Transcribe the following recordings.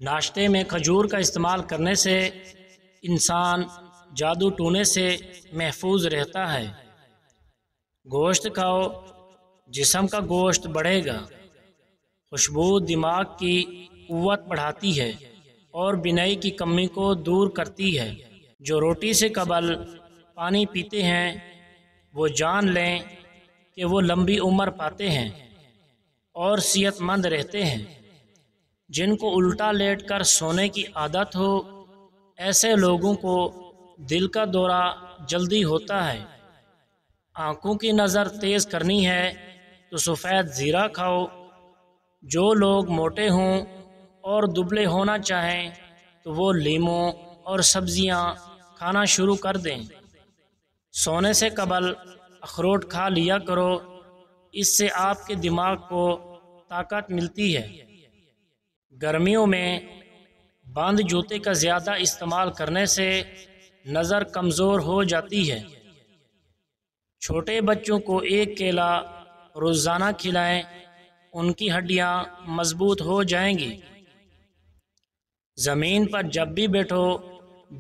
ناشتے میں کھجور کا استعمال کرنے سے انسان جادو ٹونے سے محفوظ رہتا ہے۔ گوشت کھاؤ، جسم کا گوشت بڑھے گا۔ خوشبو دماغ کی قوت بڑھاتی ہے اور بینائی کی کمی کو دور کرتی ہے۔ جو روٹی سے قبل پانی پیتے ہیں وہ جان لیں کہ وہ لمبی عمر پاتے ہیں اور صحت مند رہتے ہیں۔ جن کو الٹا لیٹ کر سونے کی عادت ہو، ایسے لوگوں کو دل کا دورہ جلدی ہوتا ہے۔ آنکھوں کی نظر تیز کرنی ہے تو سفید زیرہ کھاؤ۔ جو لوگ موٹے ہوں اور دبلے ہونا چاہیں تو وہ لیموں اور سبزیاں کھانا شروع کر دیں۔ سونے سے قبل اخروٹ کھا لیا کرو، اس سے آپ کے دماغ کو طاقت ملتی ہے۔ گرمیوں میں بند جوتے کا زیادہ استعمال کرنے سے نظر کمزور ہو جاتی ہے۔ چھوٹے بچوں کو ایک کیلا روزانہ کھلائیں، ان کی ہڈیاں مضبوط ہو جائیں گی۔ زمین پر جب بھی بیٹھو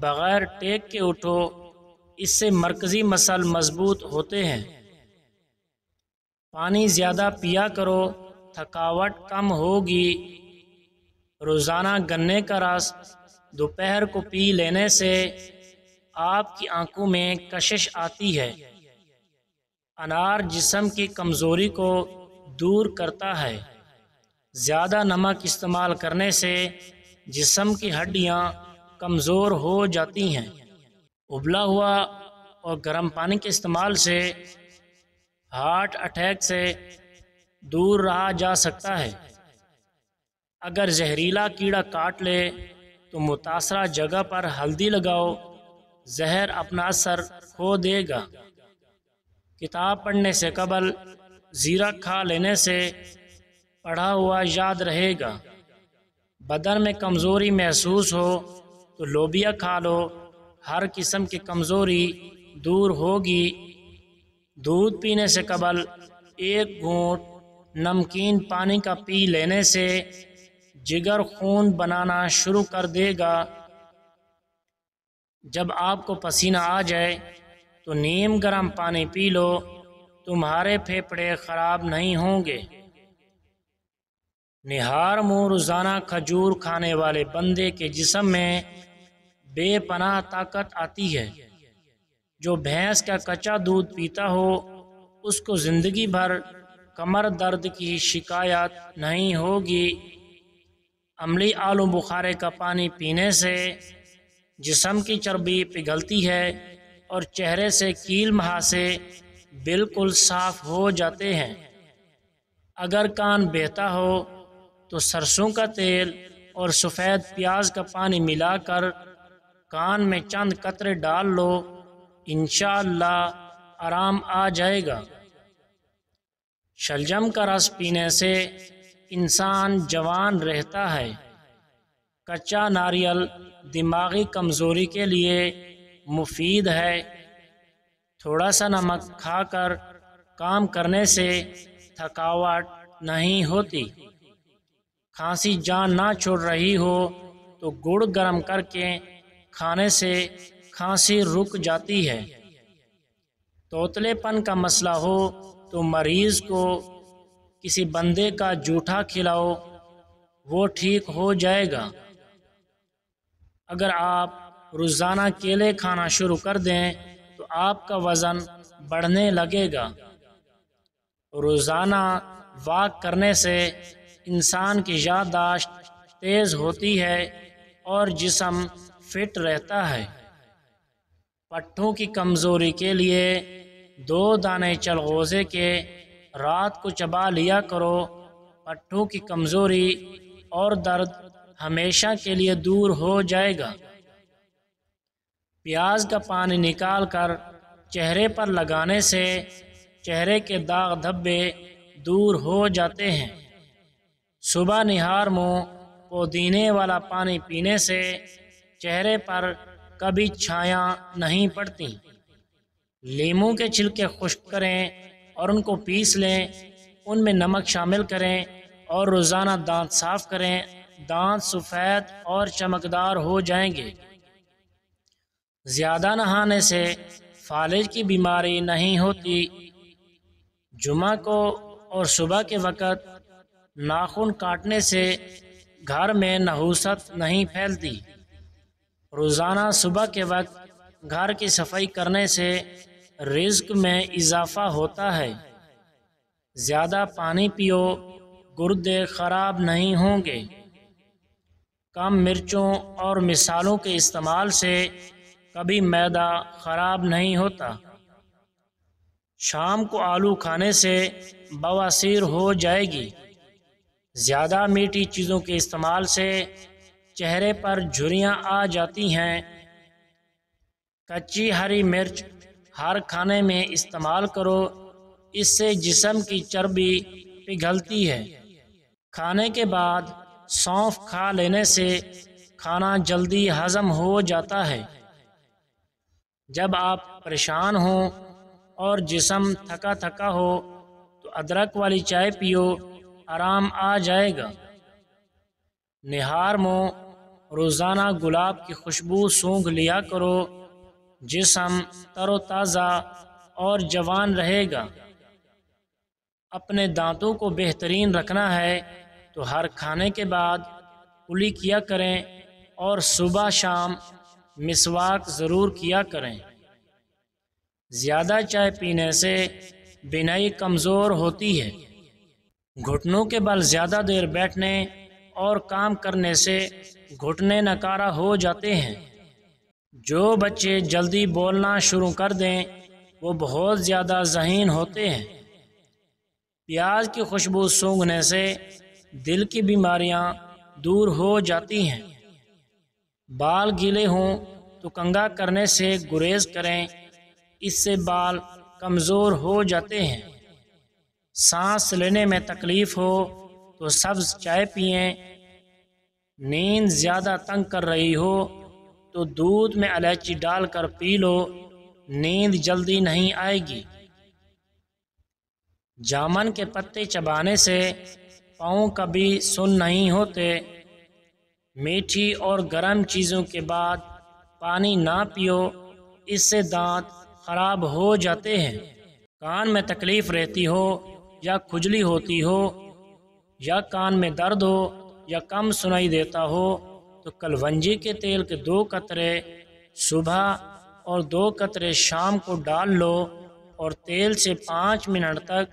بغیر ٹیک کے اٹھو، اس سے مرکزی مسل مضبوط ہوتے ہیں۔ پانی زیادہ پیا کرو، تھکاوٹ کم ہوگی۔ روزانہ گنے کا رس دوپہر کو پی لینے سے آپ کی آنکھوں میں کشش آتی ہے۔ انار جسم کی کمزوری کو دور کرتا ہے۔ زیادہ نمک استعمال کرنے سے جسم کی ہڈیاں کمزور ہو جاتی ہیں۔ ابلا ہوا اور گرم پانی کے استعمال سے ہارٹ اٹیک سے دور رہا جا سکتا ہے۔ اگر زہریلا کیڑا کاٹ لے تو متاثرہ جگہ پر ہلدی لگاؤ، زہر اپنا اثر کھو دے گا۔ کتاب پڑھنے سے قبل زیرہ کھا لینے سے پڑھا ہوا یاد رہے گا۔ بدن میں کمزوری محسوس ہو تو لوبیا کھا لو، ہر قسم کی کمزوری دور ہوگی۔ دودھ پینے سے قبل ایک گھونٹ نمکین پانی کا پی لینے سے جگر خون بنانا شروع کر دے گا۔ جب آپ کو پسینہ آ جائے تو نیم گرم پانی پی لو، تمہارے پھیپھڑے خراب نہیں ہوں گے۔ نہار منہ روزانہ کھجور کھانے والے بندے کے جسم میں بے پناہ طاقت آتی ہے۔ جو بھینس کا کچا دودھ پیتا ہو اس کو زندگی بھر کمر درد کی شکایت نہیں ہوگی۔ عملی آلو بخارے کا پانی پینے سے جسم کی چربی پگھلتی ہے اور چہرے سے کیل مہاسے بالکل صاف ہو جاتے ہیں۔ اگر کان بہتا ہو تو سرسوں کا تیل اور سفید پیاز کا پانی ملا کر کان میں چند قطرے ڈال لو، انشاءاللہ آرام آ جائے گا۔ شلجم کا رس پینے سے انسان جوان رہتا ہے۔ کچا ناریل دماغی کمزوری کے لیے مفید ہے۔ تھوڑا سا نمک کھا کر کام کرنے سے تھکاوٹ نہیں ہوتی۔ کھانسی جان نہ چھوڑ رہی ہو تو گڑ گرم کر کے کھانے سے کھانسی رک جاتی ہے۔ توتلے پن کا مسئلہ ہو تو مریض کو کسی بندے کا جوٹھا کھلاؤ، وہ ٹھیک ہو جائے گا۔ اگر آپ روزانہ کیلے کھانا شروع کر دیں تو آپ کا وزن بڑھنے لگے گا۔ روزانہ واک کرنے سے انسان کی یادداشت تیز ہوتی ہے اور جسم فٹ رہتا ہے۔ پٹھوں کی کمزوری کے لیے 2 دانے چلغوزے کے رات کو چبا لیا کرو، پٹھوں کی کمزوری اور درد ہمیشہ کے لیے دور ہو جائے گا۔ پیاز کا پانی نکال کر چہرے پر لگانے سے چہرے کے داغ دھبے دور ہو جاتے ہیں۔ صبح نہار منہ پودینے والا پانی پینے سے چہرے پر کبھی چھایاں نہیں پڑتی۔ لیموں کے چھلکے خشک کریں اور ان کو پیس لیں، ان میں نمک شامل کریں اور روزانہ دانت صاف کریں، دانت سفید اور چمکدار ہو جائیں گے۔ زیادہ نہانے سے فالج کی بیماری نہیں ہوتی۔ جمعہ کو اور صبح کے وقت ناخن کاٹنے سے گھر میں نحوست نہیں پھیلتی۔ روزانہ صبح کے وقت گھر کی صفائی کرنے سے رزق میں اضافہ ہوتا ہے۔ زیادہ پانی پیو، گردے خراب نہیں ہوں گے۔ کم مرچوں اور مصالحوں کے استعمال سے کبھی معدہ خراب نہیں ہوتا۔ شام کو آلو کھانے سے بواسیر ہو جائے گی۔ زیادہ میٹھی چیزوں کے استعمال سے چہرے پر جھریاں آ جاتی ہیں۔ کچی ہری مرچ ہر کھانے میں استعمال کرو، اس سے جسم کی چربی پگھلتی ہے۔ کھانے کے بعد سونف کھا لینے سے کھانا جلدی ہضم ہو جاتا ہے۔ جب آپ پریشان ہوں اور جسم تھکا تھکا ہو تو ادرک والی چائے پیو، آرام آ جائے گا۔ نہار منہ روزانہ گلاب کی خوشبو سونگھ لیا کرو، جسم تر و تازہ اور جوان رہے گا۔ اپنے دانتوں کو بہترین رکھنا ہے تو ہر کھانے کے بعد کلی کیا کریں اور صبح شام مسواک ضرور کیا کریں۔ زیادہ چائے پینے سے بینائی کمزور ہوتی ہے۔ گھٹنوں کے بل زیادہ دیر بیٹھنے اور کام کرنے سے گھٹنے نکارہ ہو جاتے ہیں۔ جو بچے جلدی بولنا شروع کر دیں وہ بہت زیادہ ذہین ہوتے ہیں۔ پیاز کی خوشبو سونگھنے سے دل کی بیماریاں دور ہو جاتی ہیں۔ بال گیلے ہوں تو کنگھا کرنے سے گریز کریں، اس سے بال کمزور ہو جاتے ہیں۔ سانس لینے میں تکلیف ہو تو سبز چائے پئیں۔ نیند زیادہ تنگ کر رہی ہو تو دودھ میں الائچی ڈال کر پی لو، نیند جلدی نہیں آئے گی۔ جامن کے پتے چبانے سے پاؤں کبھی سن نہیں ہوتے۔ میٹھی اور گرم چیزوں کے بعد پانی نہ پیو، اس سے دانت خراب ہو جاتے ہیں۔ کان میں تکلیف رہتی ہو یا کھجلی ہوتی ہو یا کان میں درد ہو یا کم سنائی دیتا ہو تو کلونجی کے تیل کے 2 قطرے صبح اور 2 قطرے شام کو ڈال لو اور تیل سے 5 منٹ تک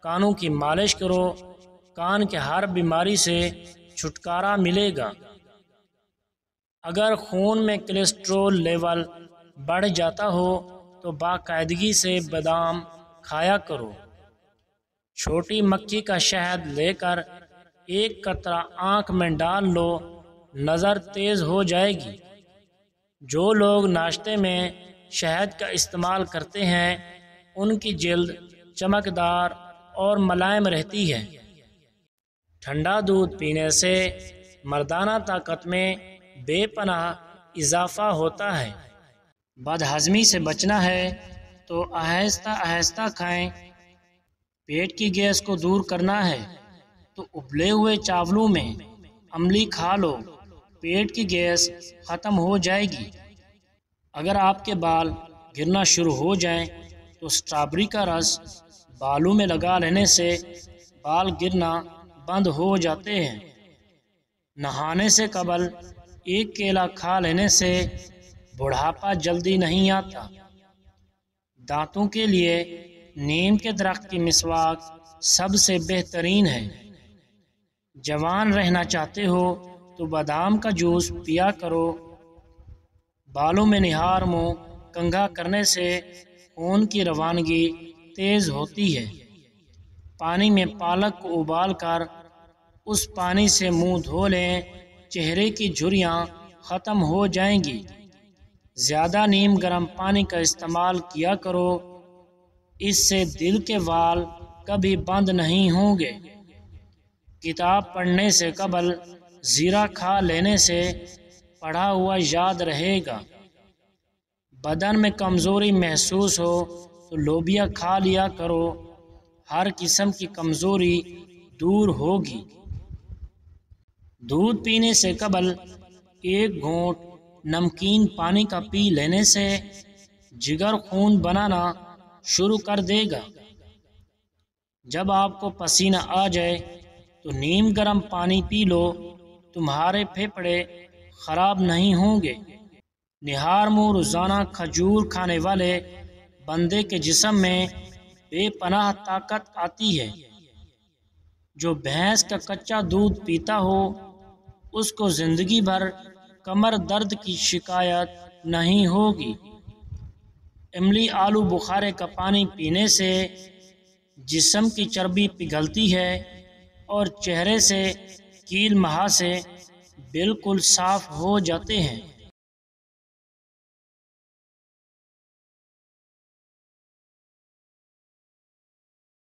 کانوں کی مالش کرو۔ کان کے ہر بیماری سے چھٹکارا ملے گا۔ اگر خون میں کولیسٹرول لیول بڑھ جاتا ہو تو باقاعدگی سے بادام کھایا کرو۔ چھوٹی مکھی کا شہد لے کر 1 قطرہ آنکھ میں ڈال لو، نظر تیز ہو جائے گی۔ جو لوگ ناشتے میں شہد کا استعمال کرتے ہیں ان کی جلد چمکدار اور ملائم رہتی ہے۔ ٹھنڈا دودھ پینے سے مردانہ طاقت میں بے پناہ اضافہ ہوتا ہے۔ بد ہضمی سے بچنا ہے تو آہستہ آہستہ کھائیں۔ پیٹ کی گیس کو دور کرنا ہے تو ابلے ہوئے چاولوں میں املی کھا لو، پیٹ کی گیس ختم ہو جائے گی۔ اگر آپ کے بال گرنا شروع ہو جائیں تو اسٹرابری کا رس بالوں میں لگا لینے سے بال گرنا بند ہو جاتے ہیں۔ نہانے سے قبل 1 کیلا کھا لینے سے بڑھاپا جلدی نہیں آتا۔ دانتوں کے لیے نیم کے درخت کی مسواک سب سے بہترین ہے۔ جوان رہنا چاہتے ہو تو بادام کا جوس پیا کرو۔ بالوں میں نہار منہ کنگھا کرنے سے خون کی روانگی تیز ہوتی ہے۔ پانی میں پالک کو ابال کر اس پانی سے منہ دھو لیں، چہرے کی جھریاں ختم ہو جائیں گی۔ زیادہ نیم گرم پانی کا استعمال کیا کرو، اس سے دل کے وال کبھی بند نہیں ہوں گے۔ کتاب پڑھنے سے قبل زیرہ کھا لینے سے پڑھا ہوا یاد رہے گا۔ بدن میں کمزوری محسوس ہو تو لوبیا کھا لیا کرو، ہر قسم کی کمزوری دور ہوگی۔ دودھ پینے سے قبل ایک گھونٹ نمکین پانی کا پی لینے سے جگر خون بنانا شروع کر دے گا۔ جب آپ کو پسینہ آ جائے تو نیم گرم پانی پی لو، تمہارے پھیپھڑے خراب نہیں ہوں گے۔ نہار منہ روزانہ کھجور کھانے والے بندے کے جسم میں بے پناہ طاقت آتی ہے۔ جو بھینس کا کچا دودھ پیتا ہو اس کو زندگی بھر کمر درد کی شکایت نہیں ہوگی۔ املی آلو بخارے کا پانی پینے سے جسم کی چربی پگھلتی ہے اور چہرے سے کیل مہاسے بالکل صاف ہو جاتے ہیں۔